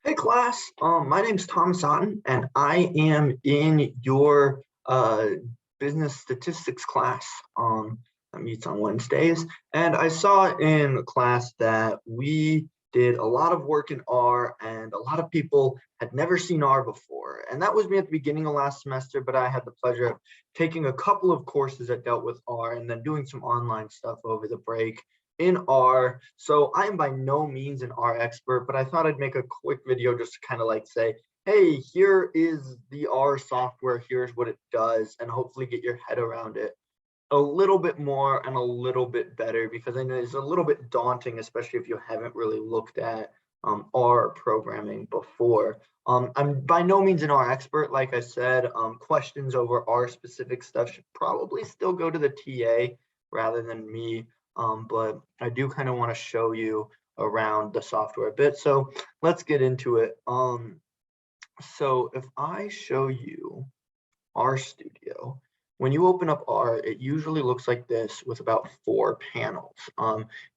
Hey class, my name's Thomas Otten, and I am in your business statistics class that meets on Wednesdays. And I saw in class that we did a lot of work in R, and a lot of people had never seen R before. And that was me at the beginning of last semester, but I had the pleasure of taking a couple of courses that dealt with R and then doing some online stuff over the break in R. So I am by no means an R expert, but I thought I'd make a quick video just to kind of like say, hey, here is the R software, here's what it does, and hopefully get your head around it a little bit more and a little bit better, because I know it's a little bit daunting, especially if you haven't really looked at R programming before. I'm by no means an R expert, like I said. Questions over R specific stuff should probably still go to the TA rather than me. But I do kind of want to show you around the software a bit. So let's get into it. So if I show you RStudio, when you open up R, it usually looks like this with about 4 panels.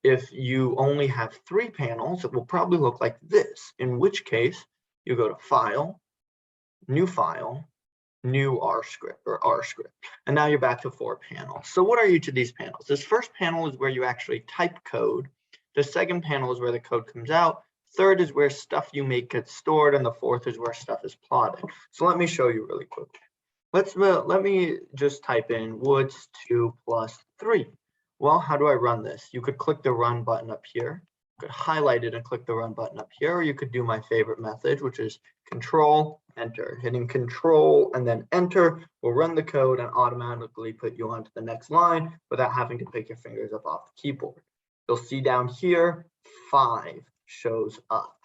If you only have 3 panels, it will probably look like this, in which case you go to File, New R script or R script. And now you're back to 4 panels. So what are each of these panels? This first panel is where you actually type code. The second panel is where the code comes out. Third is where stuff you make gets stored. And the fourth is where stuff is plotted. So let me show you really quickly. Let me just type in what's 2 plus 3. Well, how do I run this? You could click the run button up here. You could highlight it and click the run button up here, or you could do my favorite method, which is Control, Enter. Hitting Control and then Enter will run the code and automatically put you onto the next line without having to pick your fingers up off the keyboard. You'll see down here, 5 shows up.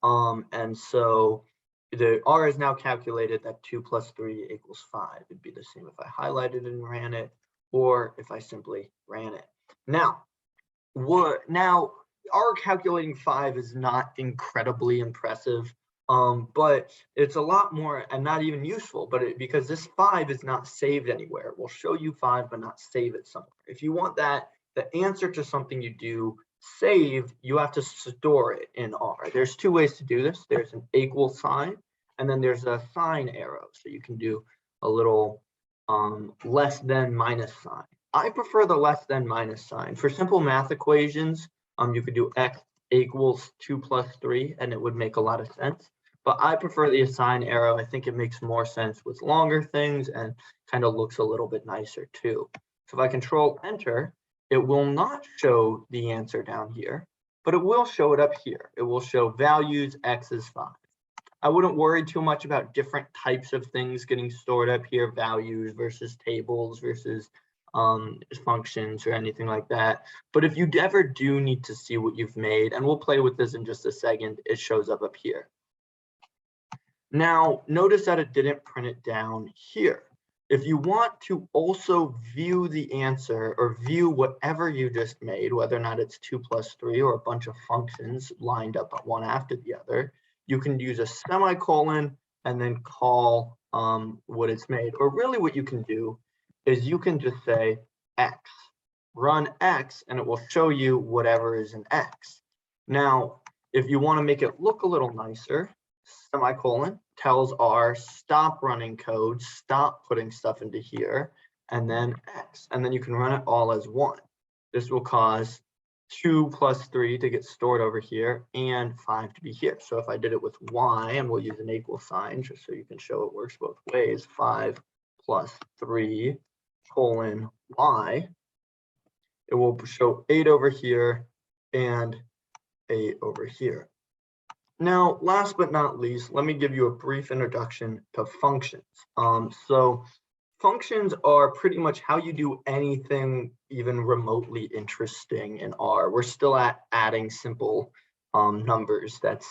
And so the R is now calculated that 2 plus 3 equals 5. It'd be the same if I highlighted and ran it, or if I simply ran it. Now, R calculating 5 is not incredibly impressive, but it's a lot more and not even useful, because this 5 is not saved anywhere. We'll show you 5, but not save it somewhere. If you want the answer to something you do saved, you have to store it in R. There's 2 ways to do this. There's an equal sign, and then there's a sign arrow. So you can do a little less than minus sign. I prefer the less than minus sign. For simple math equations, you could do x equals 2 plus 3, and it would make a lot of sense. But I prefer the assign arrow. I think it makes more sense with longer things and kind of looks a little bit nicer too. So if I Control Enter, it will not show the answer down here, but it will show it up here. It will show values, x is 5. I wouldn't worry too much about different types of things getting stored up here, values versus tables versus functions or anything like that. But if you ever do need to see what you've made, and we'll play with this in just a second, it shows up here. Now, notice that it didn't print it down here. If you want to also view the answer or view whatever you just made, whether or not it's 2 plus 3 or a bunch of functions lined up one after the other, you can use a semicolon and then call what it's made. Or really what you can do is you can just say X, run X, and it will show you whatever is in X. Now, if you want to make it look a little nicer, semicolon tells R stop running code, stop putting stuff into here, and then X. And then you can run it all as 1. This will cause 2 plus 3 to get stored over here and 5 to be here. So if I did it with Y, and we'll use an equal sign just so you can show it works both ways, 5 plus 3 colon Y, it will show 8 over here and 8 over here. Now, last but not least, let me give you a brief introduction to functions. So functions are pretty much how you do anything even remotely interesting in R. We're still at adding simple numbers. That's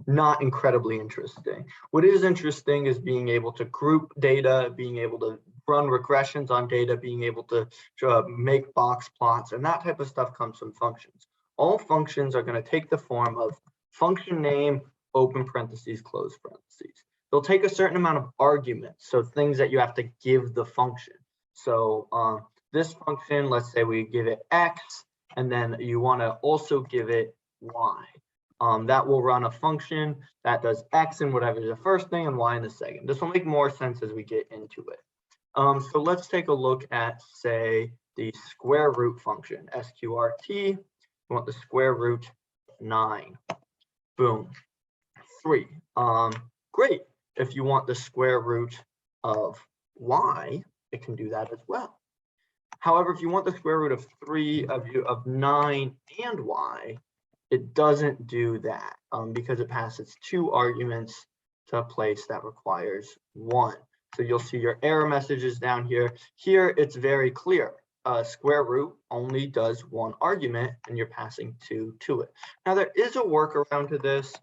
not incredibly interesting. What is interesting is being able to group data, being able to run regressions on data, being able to make box plots, and that type of stuff comes from functions. All functions are going to take the form of function name, open parentheses, close parentheses. They'll take a certain amount of arguments, so things that you have to give the function. So this function, let's say we give it x, and then you want to also give it y. That will run a function that does X in whatever is the first thing and Y in the second. This will make more sense as we get into it. So let's take a look at, say, the square root function, sqrt. We want the square root 9. Boom. 3. Great. If you want the square root of y, it can do that as well. However, if you want the square root of 9 and y, it doesn't do that because it passes 2 arguments to a place that requires 1. So you'll see your error messages down here. Here, it's very clear. Square root only does 1 argument, and you're passing 2 to it. Now, there is a workaround to this,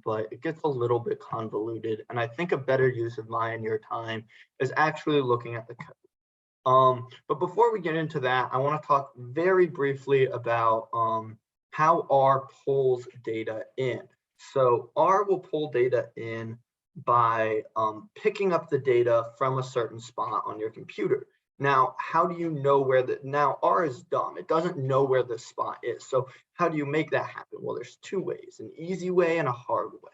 but it gets a little bit convoluted. And I think a better use of my and your time is actually looking at the code. But before we get into that, I want to talk very briefly about how R pulls data in. So R will pull data in by picking up the data from a certain spot on your computer. Now, how do you know where now R is dumb. It doesn't know where the spot is. So how do you make that happen? Well, there's 2 ways, an easy way and a hard way.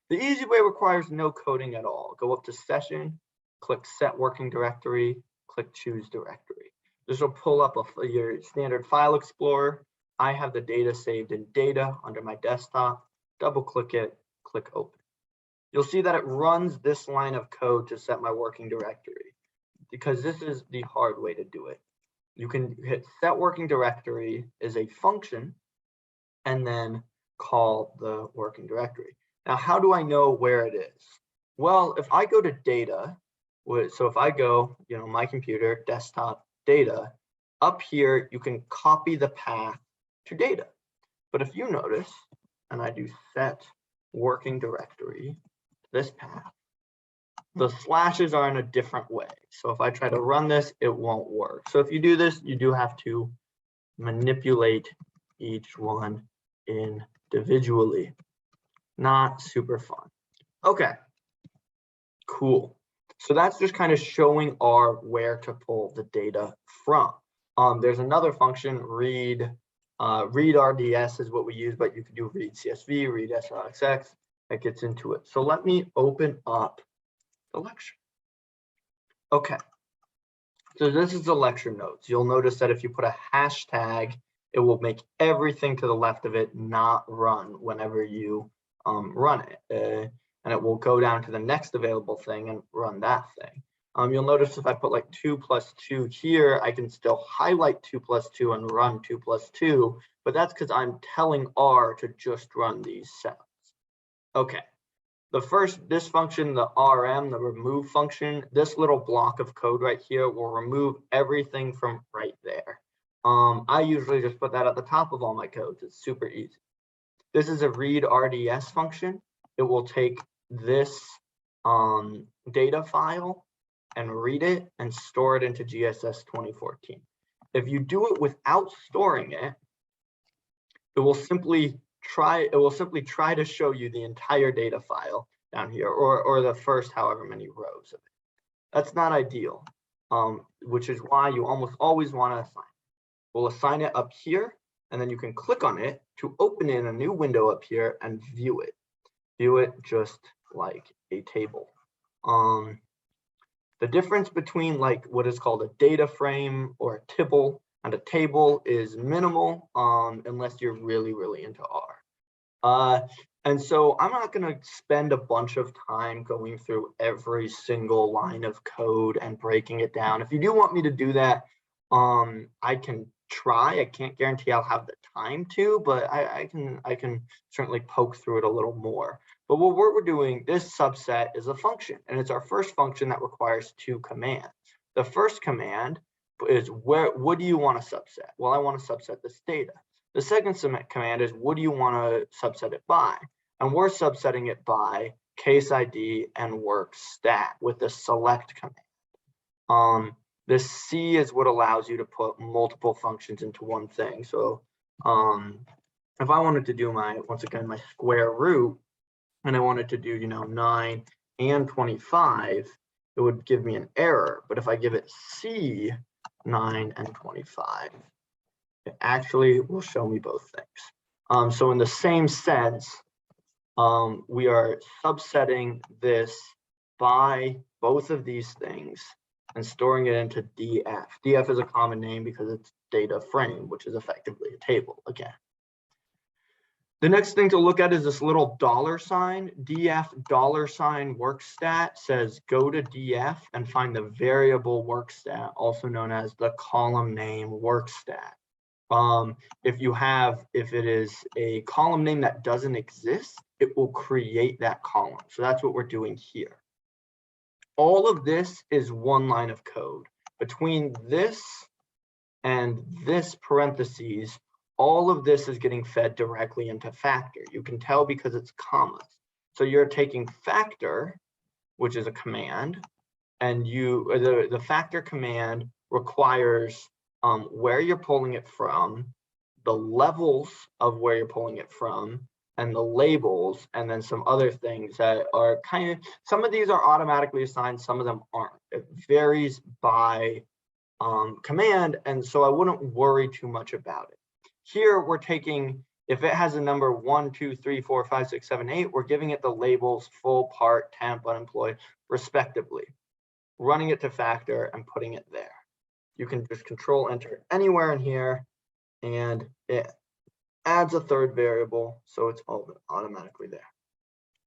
The easy way requires no coding at all. Go up to session, click set working directory, click choose directory. This will pull up your standard file explorer. I have the data saved in data under my desktop. Double click it, click open. You'll see that it runs this line of code to set my working directory, because this is the hard way to do it. You can hit set working directory as a function and then call the working directory. Now, how do I know where it is? Well, if I go to data, so if I go, my computer, desktop, data, up here, you can copy the path to data. But if you notice, and I do set working directory, this path, the slashes are in a different way. So if I try to run this, it won't work. So if you do this, you do have to manipulate each one individually. Not super fun. Okay, cool. So that's just kind of showing R where to pull the data from. There's another function, read RDS is what we use, but you can do read CSV, read SRXX, that gets into it. So let me open up the lecture. Okay, so this is the lecture notes. You'll notice that if you put a hashtag, it will make everything to the left of it not run whenever you run it. And it will go down to the next available thing and run that thing. You'll notice if I put like 2 plus 2 here, I can still highlight 2 plus 2 and run 2 plus 2, but that's because I'm telling R to just run these cells. Okay, this function, the RM, the remove function, this little block of code right here will remove everything from right there. I usually just put that at the top of all my codes. It's super easy. This is a read RDS function. It will take this data file and read it and store it into GSS 2014. If you do it without storing it, it will simply try to show you the entire data file down here, or the first however many rows of it. That's not ideal, which is why you almost always want to assign it. We'll assign it up here, and then you can click on it to open in a new window up here and view it. View it just like a table. The difference between like what is called a data frame or a tibble and a table is minimal unless you're really, really into R. And so I'm not going to spend a bunch of time going through every single line of code and breaking it down. If you do want me to do that, I can try. I can't guarantee I'll have the time to, but I can certainly poke through it a little more. But what we're doing, this subset is a function, and it's our first function that requires 2 commands. The first command is what do you want to subset? Well, I want to subset this data. The second command is what do you want to subset it by? And we're subsetting it by case ID and work stat with the select command. This C is what allows you to put multiple functions into one thing. So if I wanted to do once again, my square root, and I wanted to do, 9 and 25, it would give me an error. But if I give it C, 9 and 25, it actually will show me both things. So in the same sense, we are subsetting this by both of these things and storing it into DF. DF is a common name because it's data frame, which is effectively a table again. The next thing to look at is this little $sign. DF $workstat says go to DF and find the variable workstat, also known as the column name workstat. If it is a column name that doesn't exist, it will create that column. So that's what we're doing here. All of this is one line of code. Between this and this parentheses, all of this is getting fed directly into factor. You can tell because it's commas. So you're taking factor, which is a command, and the factor command requires where you're pulling it from, the levels of where you're pulling it from, and the labels, and then some other things that are some of these are automatically assigned, some of them aren't. It varies by command, and so I wouldn't worry too much about it. Here we're taking, if it has a number 1, 2, 3, 4, 5, 6, 7, 8, we're giving it the labels full, part, temp, unemployed, respectively, running it to factor and putting it there. You can just control enter anywhere in here, and it adds a third variable, so it's all automatically there.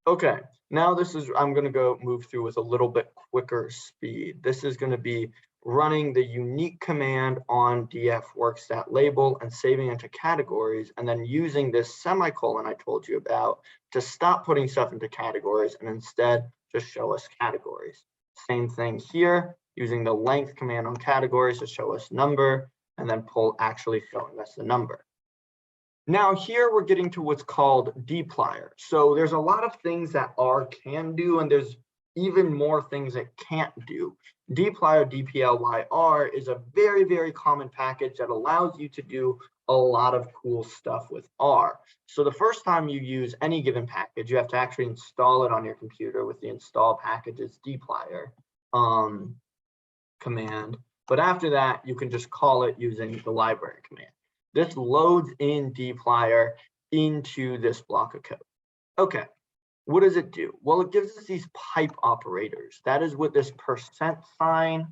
Okay, now I'm going to move through with a little bit quicker speed. This is going to be running the unique command on DF workstat label and saving into categories, and then using this semicolon I told you about to stop putting stuff into categories and instead just show us categories. Same thing here, using the length command on categories to show us number, and then pull actually showing us the number. Now here we're getting to what's called dplyr. So there's a lot of things that R can do, and there's even more things it can't do. Dplyr, dplyr, is a very, very common package that allows you to do a lot of cool stuff with R. So the first time you use any given package, you have to actually install it on your computer with the install packages dplyr command. But after that, you can just call it using the library command. This loads in dplyr into this block of code. Okay, what does it do? Well, it gives us these pipe operators. That is what this %,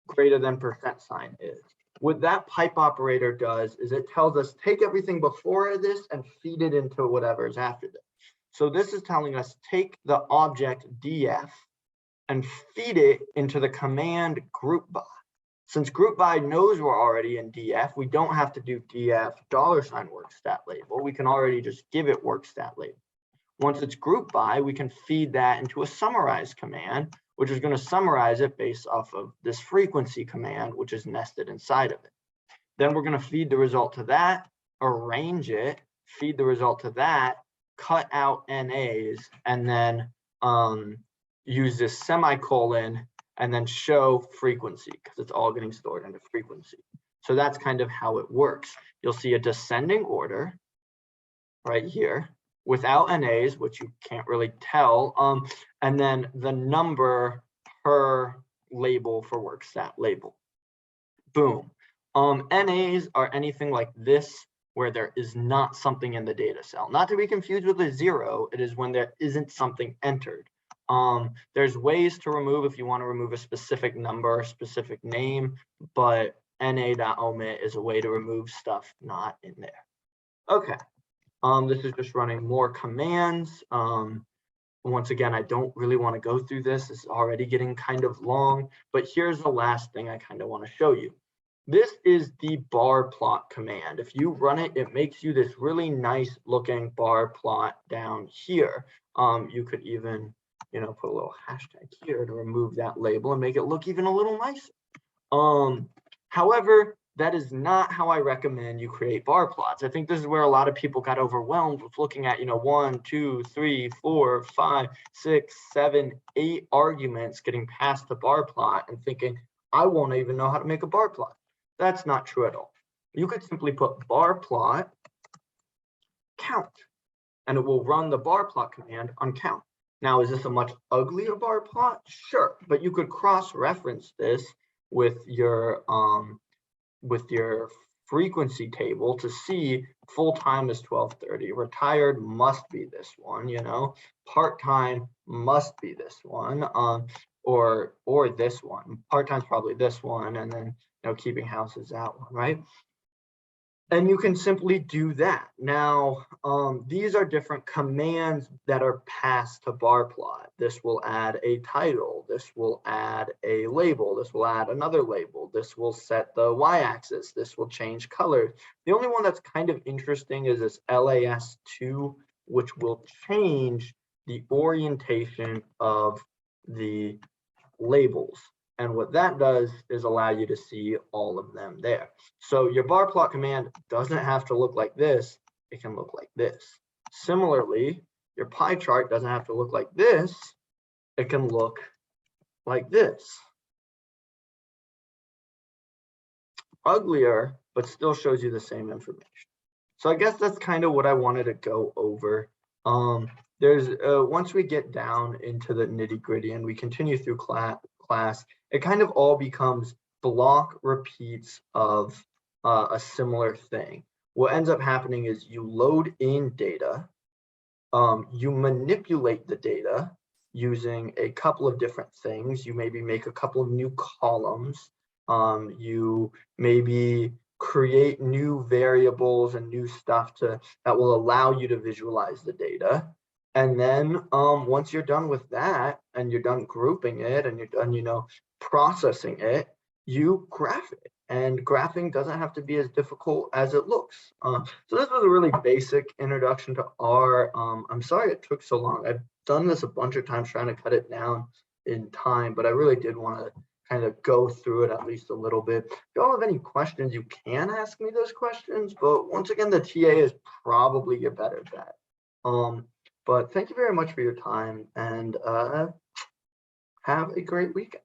greater than % is. What that pipe operator does is it tells us take everything before this and feed it into whatever is after this. So this is telling us take the object df and feed it into the command group by. Since group by knows we're already in DF, we don't have to do DF $workstat label. We can already just give it workstat label. Once it's group by, we can feed that into a summarize command, which is going to summarize it based off of this frequency command, which is nested inside of it. Then we're going to feed the result to that, arrange it, feed the result to that, cut out NAs, and then use this semicolon and then show frequency, because it's all getting stored into frequency. So that's kind of how it works. You'll see a descending order right here without NAs, which you can't really tell, and then the number per label for workstat label. Boom. NAs are anything like this, where there is not something in the data cell. Not to be confused with a 0, it is when there isn't something entered. There's ways to remove if you want to remove a specific number, specific name, but na.omit is a way to remove stuff not in there. Okay, this is just running more commands. Once again, I don't really want to go through this. It's already getting kind of long, but here's the last thing I kind of want to show you. This is the bar plot command. If you run it, it makes you this really nice looking bar plot down here. You could even put a little hashtag here to remove that label and make it look even a little nicer. However, that is not how I recommend you create bar plots. I think this is where a lot of people got overwhelmed with looking at, 1, 2, 3, 4, 5, 6, 7, 8 arguments getting past the bar plot and thinking, I won't even know how to make a bar plot. That's not true at all. You could simply put bar plot count, and it will run the bar plot command on count. Now, is this a much uglier bar plot? Sure, but you could cross-reference this with your frequency table to see full-time is 1230, retired must be this one, you know, part-time must be this one, or this one. Part-time's probably this one, and then, you know, keeping house is that one, right? And you can simply do that. Now, these are different commands that are passed to bar plot. This will add a title. This will add a label. This will add another label. This will set the y-axis. This will change colors. The only one that's kind of interesting is this LAS2, which will change the orientation of the labels. And what that does is allow you to see all of them there. So your bar plot command doesn't have to look like this. It can look like this. Similarly, your pie chart doesn't have to look like this. It can look like this. Uglier, but still shows you the same information. So I guess that's kind of what I wanted to go over. Once we get down into the nitty-gritty and we continue through class, it kind of all becomes block repeats of a similar thing. What ends up happening is you load in data, you manipulate the data using a couple of different things. You maybe make a couple of new columns. You maybe create new variables and new stuff that will allow you to visualize the data. And then once you're done with that, and you're done grouping it, and you're done, you know, processing it, you graph it. And graphing doesn't have to be as difficult as it looks. So this was a really basic introduction to R. I'm sorry it took so long. I've done this a bunch of times trying to cut it down in time, but I really did want to kind of go through it at least a little bit. If you all have any questions, you can ask me those questions, but once again, the TA is probably your better bet. But thank you very much for your time, and have a great weekend.